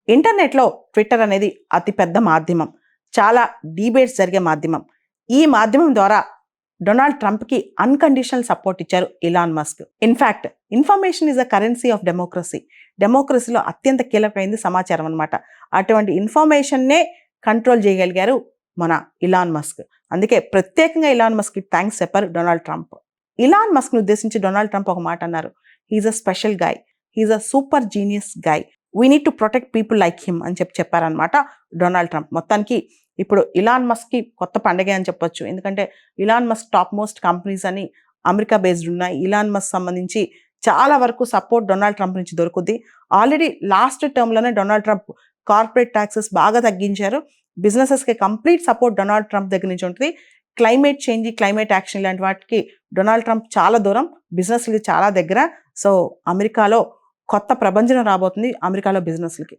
ఇంటర్నెట్‌లో ట్విట్టర్ అనేది అతి పెద్ద మాధ్యమం. చాలా డిబేట్స్ జరిగే మాధ్యమం. ఈ మాధ్యమం ద్వారా డొనాల్డ్ ట్రంప్‌కి అన్‌కండిషనల్ సపోర్ట్ ఇచ్చారు Elon Musk. In fact information is the currency of democracy. డెమోక్రసీలో అత్యంత కీలకమైనది సమాచారం అన్నమాట. అటువంటి ఇన్ఫర్మేషన్‌నే కంట్రోల్ చేయగలిగారు మన ఇలాన్ మస్క్. అందుకే ప్రత్యేకంగా ఇలాన్ మస్క్‌కి థాంక్స్ చెప్పారు డొనాల్డ్ ట్రంప్. ఇలాన్ మస్క్‌ని ఉద్దేశించి డొనాల్డ్ ట్రంప్ ఒక మాట అన్నారు. He is a special guy. He is a super genius guy. We need to protect people like him అని చెప్పారనమాట డొనాల్డ్ ట్రంప్. మొత్తానికి ఇప్పుడు ఇలాన్ మస్క్‌కి కొత్త పండగే అని చెప్పొచ్చు. ఎందుకంటే Elon Musk top most companies అని అమెరికా బేస్డ్ ఉన్నాయి. ఇలాన్ మస్క్ సంబంధించి చాలా వరకు సపోర్ట్ డొనాల్డ్ ట్రంప్ నుంచి దొరుకుద్ది. ఆల్రెడీ లాస్ట్ టర్మ్‌లోనే డొనాల్డ్ ట్రంప్ కార్పొరేట్ టాక్సెస్ బాగా తగ్గించారు. బిజినెసెస్‌కి కంప్లీట్ సపోర్ట్ డొనాల్డ్ ట్రంప్ దగ్గర నుంచి ఉంటుంది. క్లైమేట్ చేంజ్, క్లైమేట్ యాక్షన్ ఇలాంటి వాటికి డొనాల్డ్ ట్రంప్ చాలా దూరం, బిజినెస్‌లకి చాలా దగ్గర. సో, అమెరికాలో కొత్త ప్రభంజనం రాబోతుంది అమెరికాలో బిజినెస్‌లకి.